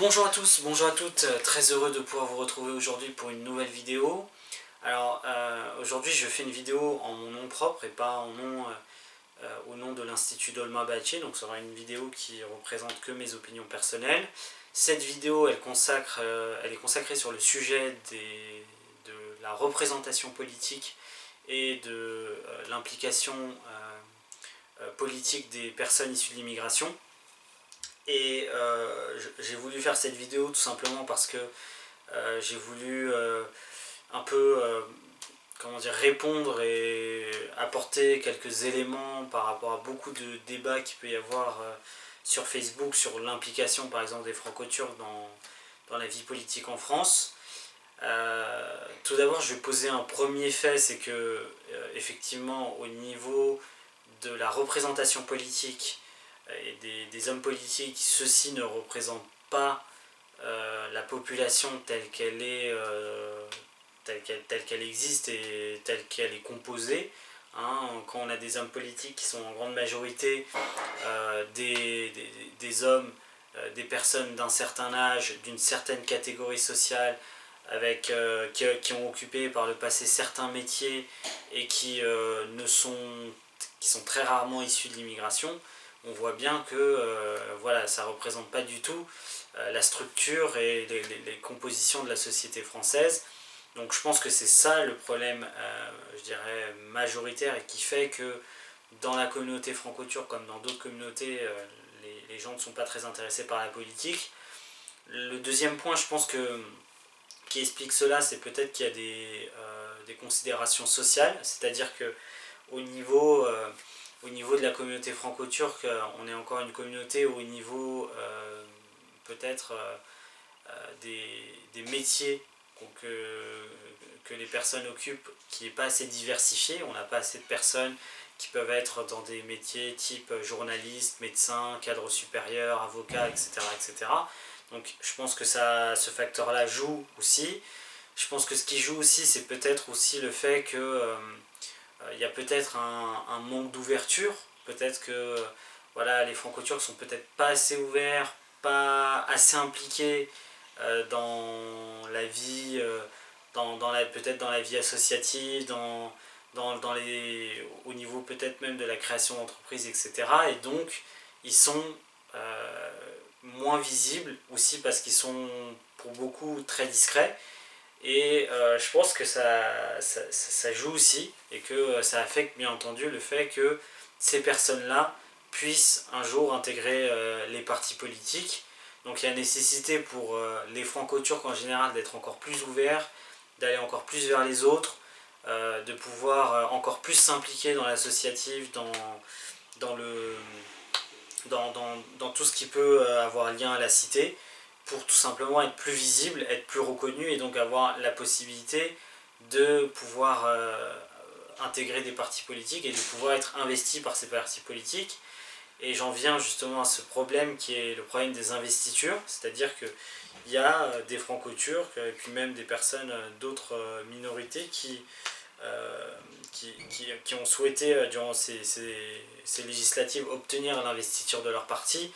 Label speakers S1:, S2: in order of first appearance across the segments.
S1: Bonjour à tous, bonjour à toutes, très heureux de pouvoir vous retrouver aujourd'hui pour une nouvelle vidéo. Alors aujourd'hui je fais une vidéo en mon nom propre et pas au nom de l'Institut Dolma Bachi, donc ça sera une vidéo qui représente que mes opinions personnelles. Cette vidéo elle est consacrée sur le sujet de la représentation politique et de l'implication politique des personnes issues de l'immigration. Et j'ai voulu faire cette vidéo tout simplement parce que j'ai voulu un peu comment dire, répondre et apporter quelques éléments par rapport à beaucoup de débats qu'il peut y avoir sur Facebook sur l'implication par exemple des franco-turcs dans la vie politique en France. Tout d'abord je vais poser un premier fait, c'est que effectivement au niveau de la représentation politique et des hommes politiques, ceux-ci ne représentent pas la population telle qu'elle est, telle qu'elle existe et telle qu'elle est composée. Quand on a des hommes politiques qui sont en grande majorité des hommes, des personnes d'un certain âge, d'une certaine catégorie sociale, qui ont occupé par le passé certains métiers et qui sont très rarement issus de l'immigration, on voit bien que voilà, ça ne représente pas du tout la structure et les compositions de la société française. Donc je pense que c'est ça le problème, je dirais, majoritaire et qui fait que dans la communauté franco-turque comme dans d'autres communautés, les gens ne sont pas très intéressés par la politique. Le deuxième point, je pense que qui explique cela, c'est peut-être qu'il y a des considérations sociales, c'est-à-dire que au niveau de la communauté franco-turque, on est encore une communauté au niveau peut-être des métiers que les personnes occupent qui n'est pas assez diversifié. On n'a pas assez de personnes qui peuvent être dans des métiers type journaliste, médecin, cadre supérieur, avocat, etc. etc. Donc je pense que ce facteur-là joue aussi. Je pense que ce qui joue aussi, c'est peut-être aussi le fait que il y a peut-être un manque d'ouverture. Peut-être que voilà, les franco-turcs sont peut-être pas assez ouverts, pas assez impliqués dans la vie, peut-être dans la vie associative, au niveau peut-être même de la création d'entreprises, etc. Et donc, ils sont moins visibles aussi parce qu'ils sont pour beaucoup très discrets. Et je pense que ça joue aussi et que ça affecte bien entendu le fait que ces personnes-là puissent un jour intégrer les partis politiques. Donc il y a nécessité pour les franco-turcs en général d'être encore plus ouverts, d'aller encore plus vers les autres, de pouvoir encore plus s'impliquer dans l'associatif, dans, le, dans tout ce qui peut avoir lien à la cité, pour tout simplement être plus visible, être plus reconnu et donc avoir la possibilité de pouvoir intégrer des partis politiques et de pouvoir être investi par ces partis politiques. Et j'en viens justement à ce problème qui est le problème des investitures, c'est-à-dire qu'il y a des franco-turcs et puis même des personnes d'autres minorités qui ont souhaité durant ces législatives obtenir l'investiture de leur parti.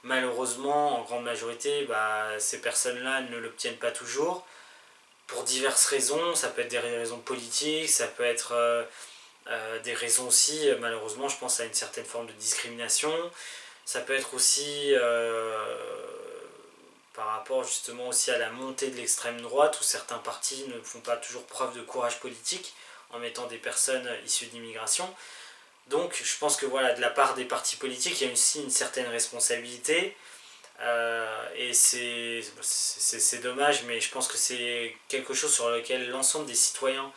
S1: Malheureusement, en grande majorité, ces personnes-là ne l'obtiennent pas toujours pour diverses raisons. Ça peut être des raisons politiques, ça peut être des raisons aussi, malheureusement, je pense à une certaine forme de discrimination. Ça peut être aussi par rapport justement aussi à la montée de l'extrême droite, où certains partis ne font pas toujours preuve de courage politique en mettant des personnes issues de l'immigration. Donc je pense que voilà, de la part des partis politiques, il y a aussi une certaine responsabilité. Et c'est dommage, mais je pense que c'est quelque chose sur lequel l'ensemble des citoyens,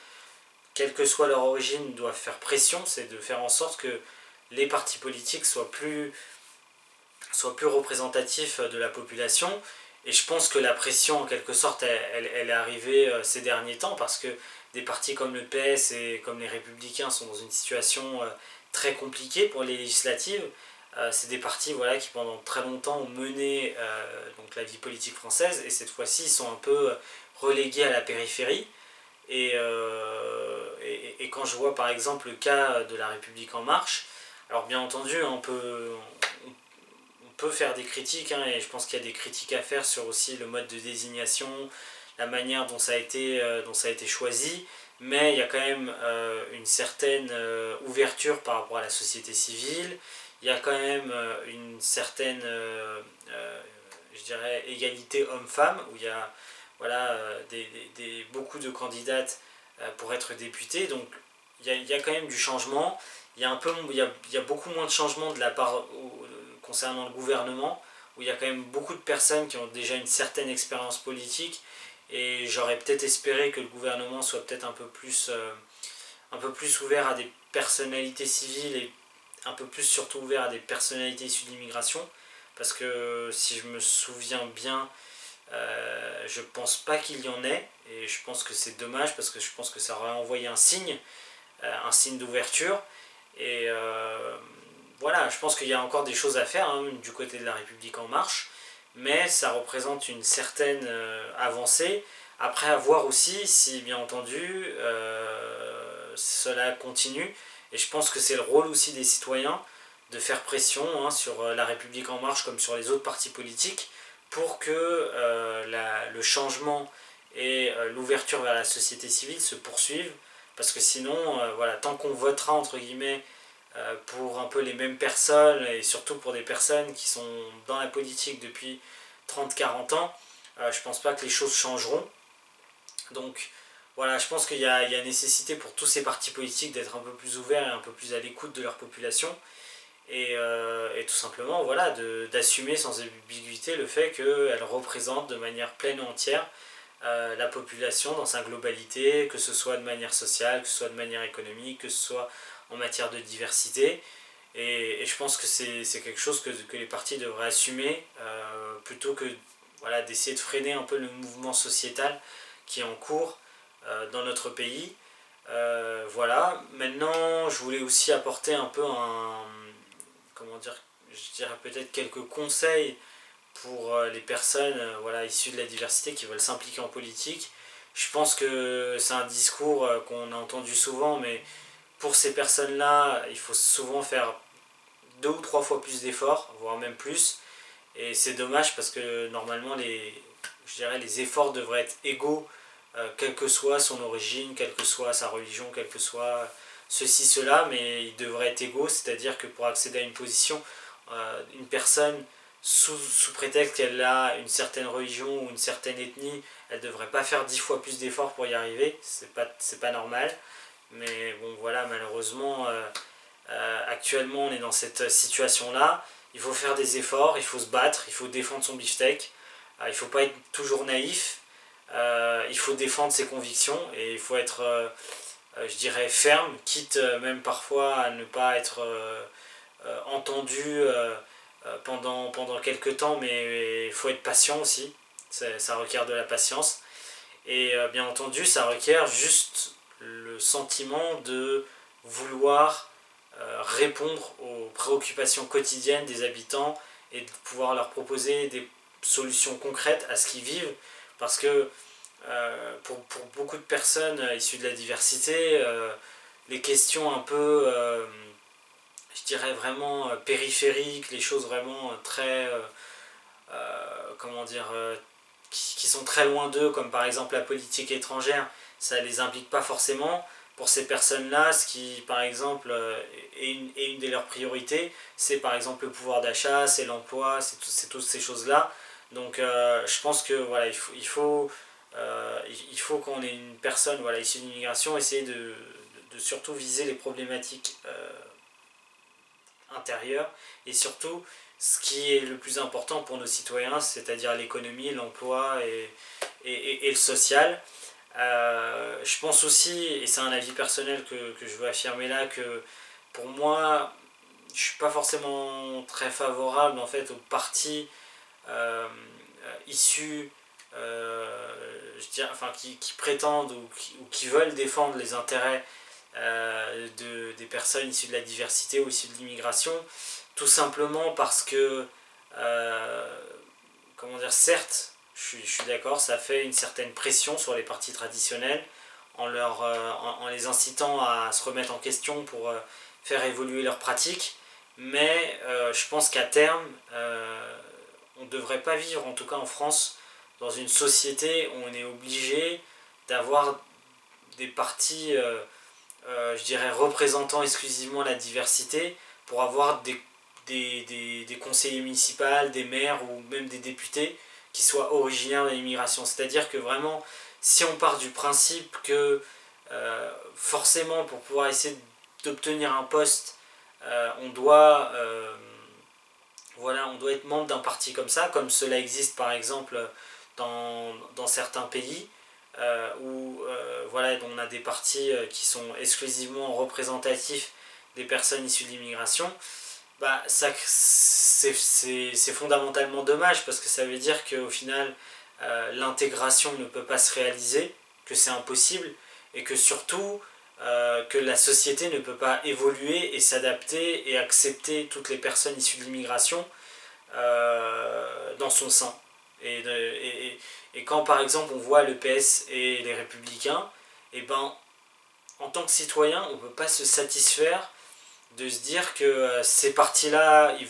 S1: quelle que soit leur origine, doivent faire pression. C'est de faire en sorte que les partis politiques soient plus représentatifs de la population. Et je pense que la pression, en quelque sorte, elle est arrivée ces derniers temps parce que des partis comme le PS et comme les Républicains sont dans une situation très compliquée pour les législatives. C'est des partis voilà, qui pendant très longtemps ont mené donc la vie politique française et cette fois-ci ils sont un peu relégués à la périphérie. Et quand je vois par exemple le cas de la République en marche, alors bien entendu on peut faire des critiques, hein, et je pense qu'il y a des critiques à faire sur aussi le mode de désignation, la manière dont ça a été choisi, mais il y a quand même une certaine ouverture par rapport à la société civile, il y a quand même une certaine, je dirais, égalité homme-femme, où il y a voilà, beaucoup de candidates pour être députées, donc il y a quand même du changement. Il y a beaucoup moins de changements de la part concernant le gouvernement, où il y a quand même beaucoup de personnes qui ont déjà une certaine expérience politique, et j'aurais peut-être espéré que le gouvernement soit peut-être un peu plus ouvert à des personnalités civiles, et un peu plus surtout ouvert à des personnalités issues de l'immigration, parce que si je me souviens bien, je pense pas qu'il y en ait, et je pense que c'est dommage, parce que je pense que ça aurait envoyé un signe d'ouverture. Et voilà, je pense qu'il y a encore des choses à faire, hein, du côté de la République en marche, mais ça représente une certaine avancée. Après, à voir aussi si, bien entendu, cela continue. Et je pense que c'est le rôle aussi des citoyens de faire pression, hein, sur la République en marche comme sur les autres partis politiques, pour que le changement et l'ouverture vers la société civile se poursuivent. Parce que sinon, voilà, tant qu'on votera, entre guillemets, pour un peu les mêmes personnes, et surtout pour des personnes qui sont dans la politique depuis 30-40 ans, je pense pas que les choses changeront. Donc voilà, je pense qu'il y a nécessité pour tous ces partis politiques d'être un peu plus ouverts et un peu plus à l'écoute de leur population, et tout simplement voilà, d'assumer sans ambiguïté le fait qu'elle représente de manière pleine et entière la population dans sa globalité, que ce soit de manière sociale, que ce soit de manière économique, que ce soit en matière de diversité. Et je pense que c'est quelque chose que les partis devraient assumer, plutôt que voilà, d'essayer de freiner un peu le mouvement sociétal qui est en cours dans notre pays. Voilà, maintenant je voulais aussi apporter un peu comment dire, je dirais peut-être quelques conseils pour les personnes voilà, issues de la diversité qui veulent s'impliquer en politique. Je pense que c'est un discours qu'on a entendu souvent, mais pour ces personnes-là, il faut souvent faire 2 ou 3 fois plus d'efforts, voire même plus. Et c'est dommage, parce que normalement, je dirais, les efforts devraient être égaux, quelle que soit son origine, quelle que soit sa religion, quel que soit ceci, cela, mais ils devraient être égaux, c'est-à-dire que pour accéder à une position, une personne, sous prétexte qu'elle a une certaine religion ou une certaine ethnie, elle ne devrait pas faire 10 fois plus d'efforts pour y arriver, c'est pas normal. Mais bon, voilà, malheureusement, actuellement on est dans cette situation-là. Il faut faire des efforts, il faut se battre, il faut défendre son beefsteak, il ne faut pas être toujours naïf, il faut défendre ses convictions, et il faut être, je dirais, ferme, quitte même parfois à ne pas être entendu pendant quelques temps, mais il faut être patient aussi, ça requiert de la patience. Et bien entendu, ça requiert juste le sentiment de vouloir répondre aux préoccupations quotidiennes des habitants, et de pouvoir leur proposer des solutions concrètes à ce qu'ils vivent. Parce que pour beaucoup de personnes issues de la diversité, les questions un peu, je dirais, vraiment périphériques, les choses vraiment très, comment dire, qui sont très loin d'eux, comme par exemple la politique étrangère, ça ne les implique pas forcément. Pour ces personnes-là, ce qui, par exemple, est une de leurs priorités, c'est par exemple le pouvoir d'achat, c'est l'emploi, c'est toutes ces choses-là. Donc je pense que voilà, il faut qu'on ait une personne voilà, issue de l'immigration, essayer de surtout viser les problématiques intérieures, et surtout ce qui est le plus important pour nos citoyens, c'est-à-dire l'économie, l'emploi et le social. Je pense aussi, et c'est un avis personnel que je veux affirmer là, que pour moi, je ne suis pas forcément très favorable en fait aux partis issus, je dirais, enfin, qui prétendent ou qui veulent défendre les intérêts des personnes issues de la diversité ou issues de l'immigration, tout simplement parce que, comment dire, certes, je suis d'accord, ça fait une certaine pression sur les partis traditionnels, en les incitant à se remettre en question pour faire évoluer leurs pratiques, mais je pense qu'à terme, on ne devrait pas vivre, en tout cas en France, dans une société où on est obligé d'avoir des partis, je dirais, représentant exclusivement la diversité pour avoir des conseillers municipaux, des maires ou même des députés qui soient originaires de l'immigration. C'est-à-dire que vraiment, si on part du principe que forcément pour pouvoir essayer d'obtenir un poste, on doit voilà, on doit être membre d'un parti comme ça, comme cela existe par exemple dans certains pays, où voilà, on a des partis qui sont exclusivement représentatifs des personnes issues de l'immigration. Bah, c'est fondamentalement dommage parce que ça veut dire qu'au final, l'intégration ne peut pas se réaliser, que c'est impossible, et que surtout, que la société ne peut pas évoluer et s'adapter et accepter toutes les personnes issues de l'immigration dans son sein. Et quand par exemple on voit le PS et les Républicains, et ben, en tant que citoyen, on ne peut pas se satisfaire de se dire que ces partis-là, ils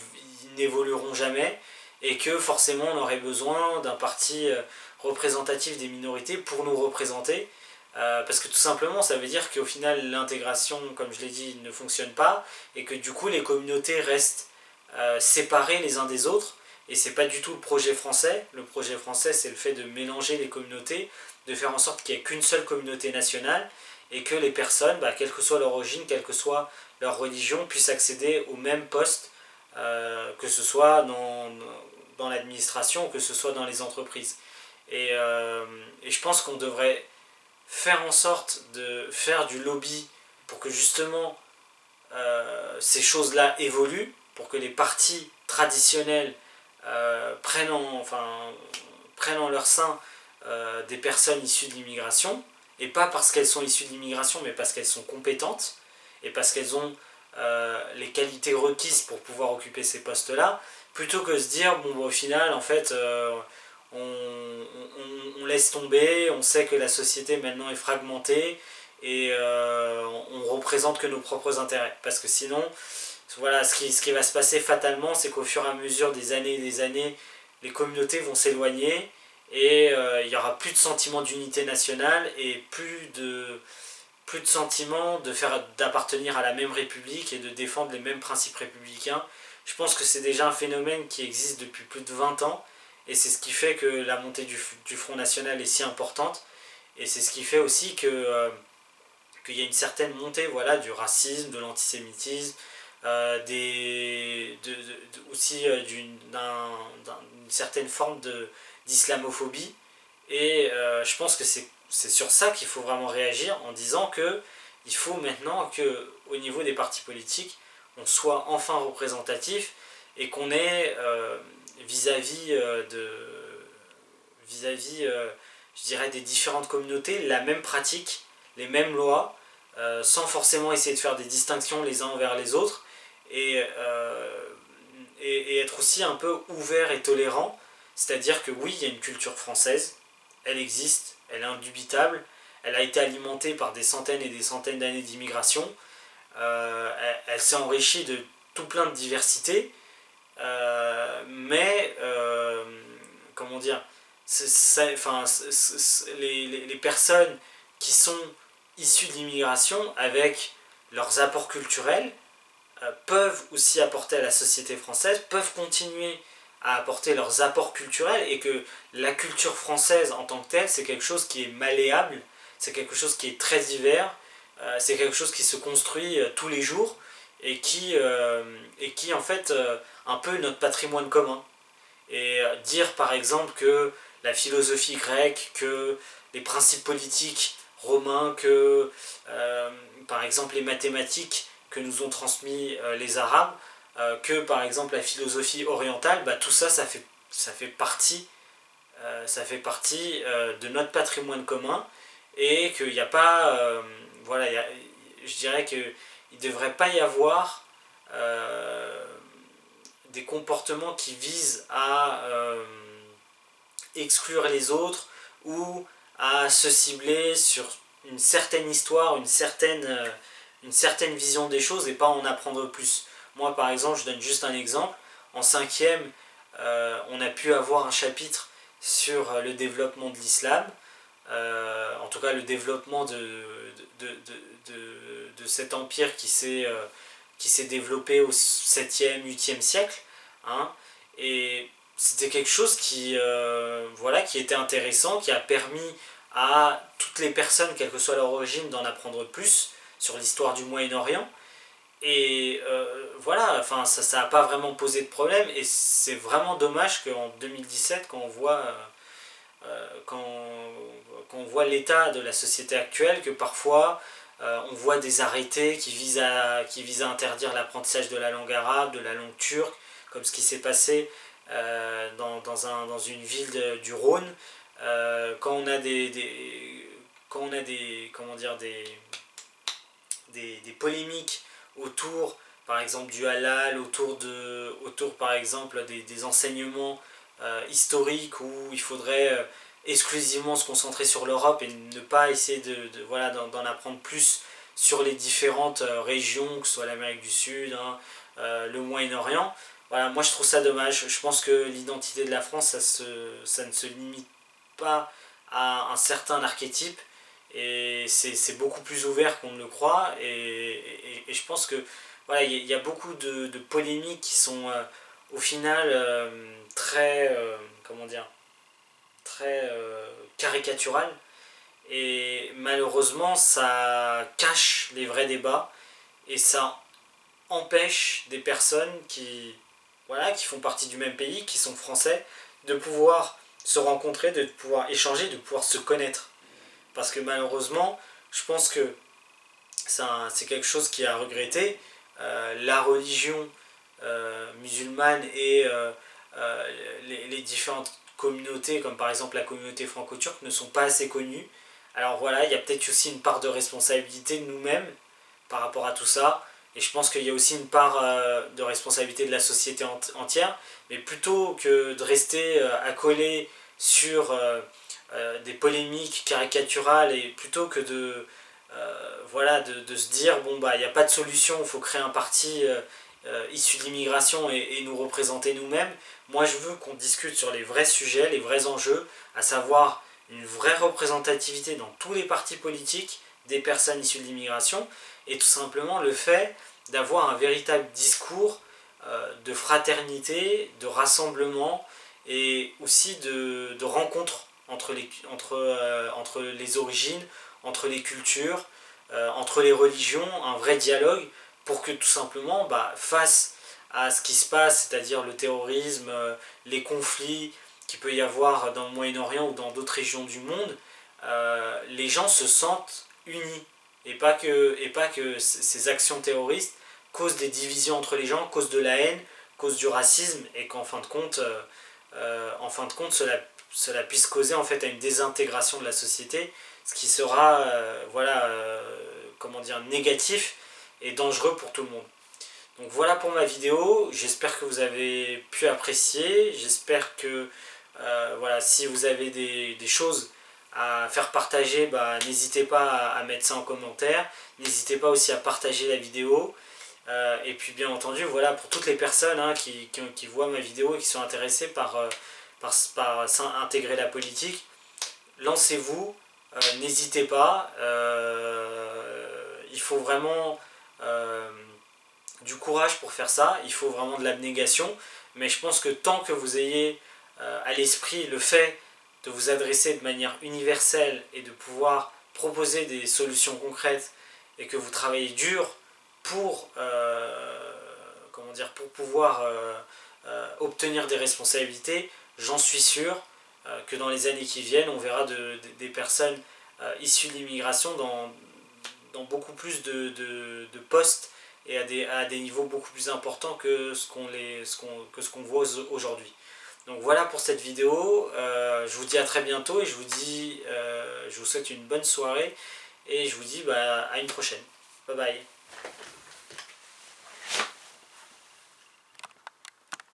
S1: n'évolueront jamais et que forcément on aurait besoin d'un parti représentatif des minorités pour nous représenter. Parce que tout simplement, ça veut dire qu'au final, l'intégration, comme je l'ai dit, ne fonctionne pas et que du coup, les communautés restent séparées les uns des autres. Et c'est pas du tout le projet français. Le projet français, c'est le fait de mélanger les communautés, de faire en sorte qu'il n'y ait qu'une seule communauté nationale et que les personnes, bah, quelle que soit leur origine, quelle que soit leur religion, puissent accéder au même poste, que ce soit dans l'administration ou que ce soit dans les entreprises. Et je pense qu'on devrait faire en sorte de faire du lobby pour que justement ces choses-là évoluent, pour que les partis traditionnels prennent en leur sein des personnes issues de l'immigration, et pas parce qu'elles sont issues de l'immigration, mais parce qu'elles sont compétentes, et parce qu'elles ont les qualités requises pour pouvoir occuper ces postes-là, plutôt que se dire, bon, au final, en fait, on laisse tomber, on sait que la société maintenant est fragmentée, et on représente que nos propres intérêts. Parce que sinon, voilà, ce qui va se passer fatalement, c'est qu'au fur et à mesure des années, les communautés vont s'éloigner, et il n'y aura plus de sentiment d'unité nationale, et plus de sentiment d'appartenir à la même république et de défendre les mêmes principes républicains. Je pense que c'est déjà un phénomène qui existe depuis plus de 20 ans, et c'est ce qui fait que la montée du Front National est si importante, et c'est ce qui fait aussi qu'il y a une certaine montée, voilà, du racisme, de l'antisémitisme, aussi d'une certaine forme d'islamophobie. Et je pense que c'est sur ça qu'il faut vraiment réagir, en disant que il faut maintenant qu'au niveau des partis politiques, on soit enfin représentatif et qu'on ait vis-à-vis je dirais, des différentes communautés la même pratique, les mêmes lois, sans forcément essayer de faire des distinctions les uns envers les autres, et être aussi un peu ouvert et tolérant. C'est-à-dire que oui, il y a une culture française, elle existe, elle est indubitable, elle a été alimentée par des centaines et des centaines d'années d'immigration, elle s'est enrichie de tout plein de diversité, mais comment dire, les personnes qui sont issues de l'immigration avec leurs apports culturels peuvent aussi apporter à la société française, peuvent continuer à apporter leurs apports culturels, et que la culture française en tant que telle, c'est quelque chose qui est malléable, c'est quelque chose qui est très divers, c'est quelque chose qui se construit tous les jours, et qui en fait un peu notre patrimoine commun. Et dire par exemple que la philosophie grecque, que les principes politiques romains, que par exemple les mathématiques que nous ont transmis les Arabes, que par exemple la philosophie orientale, bah, tout ça, ça fait partie, de notre patrimoine commun, et qu'il n'y a pas, voilà, je dirais qu'il ne devrait pas y avoir des comportements qui visent à exclure les autres, ou à se cibler sur une certaine histoire, une certaine vision des choses, et pas en apprendre plus. Moi par exemple, je donne juste un exemple, en cinquième, on a pu avoir un chapitre sur le développement de l'islam, en tout cas le développement de cet empire qui s'est développé au 7e, 8e siècle, hein, et c'était quelque chose voilà, qui était intéressant, qui a permis à toutes les personnes, quelle que soit leur origine, d'en apprendre plus sur l'histoire du Moyen-Orient. Et voilà, enfin, ça n'a pas vraiment posé de problème, et c'est vraiment dommage qu'en 2017, quand on voit l'état de la société actuelle, que parfois on voit des arrêtés qui visent à interdire l'apprentissage de la langue arabe, de la langue turque, comme ce qui s'est passé dans une ville du Rhône, quand on a comment dire, des polémiques autour, par exemple, du halal, autour par exemple, des enseignements historiques où il faudrait exclusivement se concentrer sur l'Europe et ne pas essayer voilà, d'en apprendre plus sur les différentes régions, que ce soit l'Amérique du Sud, hein, le Moyen-Orient. Voilà, moi je trouve ça dommage. Je pense que l'identité de la France, ça ne se limite pas à un certain archétype, et c'est beaucoup plus ouvert qu'on ne le croit, et je pense que voilà, il y a beaucoup de polémiques qui sont au final très comment dire, très caricaturales, et malheureusement ça cache les vrais débats, et ça empêche des personnes voilà, qui font partie du même pays, qui sont français, de pouvoir se rencontrer, de pouvoir échanger, de pouvoir se connaître. Parce que malheureusement, je pense que c'est quelque chose qui est à regretter. La religion musulmane et les différentes communautés, comme par exemple la communauté franco-turque, ne sont pas assez connues. Alors voilà, il y a peut-être aussi une part de responsabilité de nous-mêmes par rapport à tout ça. Et je pense qu'il y a aussi une part de responsabilité de la société entière. Mais plutôt que de rester accolé sur des polémiques caricaturales, et plutôt que voilà, de se dire bon bah il n'y a pas de solution, il faut créer un parti issu de l'immigration et nous représenter nous-mêmes. Moi je veux qu'on discute sur les vrais sujets, les vrais enjeux, à savoir une vraie représentativité dans tous les partis politiques des personnes issues de l'immigration, et tout simplement le fait d'avoir un véritable discours de fraternité, de rassemblement, et aussi de rencontre entre les origines, entre les cultures, entre les religions, un vrai dialogue, pour que tout simplement, face à ce qui se passe, c'est-à-dire le terrorisme, les conflits qu'il peut y avoir dans le Moyen-Orient ou dans d'autres régions du monde, les gens se sentent unis, et pas que ces actions terroristes causent des divisions entre les gens, causent de la haine, causent du racisme, et qu'en fin de compte, cela puisse causer en fait à une désintégration de la société, ce qui sera voilà, comment dire, négatif et dangereux pour tout le monde. Donc voilà pour ma vidéo, j'espère que vous avez pu apprécier, j'espère que voilà, si vous avez des choses à faire partager, n'hésitez pas à mettre ça en commentaire, n'hésitez pas aussi à partager la vidéo, et puis bien entendu, voilà, pour toutes les personnes hein, qui voient ma vidéo et qui sont intéressées par intégrer la politique, lancez-vous, n'hésitez pas, il faut vraiment du courage pour faire ça, il faut vraiment de l'abnégation, mais je pense que tant que vous ayez à l'esprit le fait de vous adresser de manière universelle et de pouvoir proposer des solutions concrètes, et que vous travaillez dur pour, comment dire, pour pouvoir obtenir des responsabilités, j'en suis sûr que dans les années qui viennent, on verra des personnes issues de l'immigration dans beaucoup plus de postes, et à des niveaux beaucoup plus importants que ce qu'on voit aujourd'hui. Donc voilà pour cette vidéo, je vous dis à très bientôt, et je vous souhaite une bonne soirée, et je vous dis à une prochaine. Bye bye.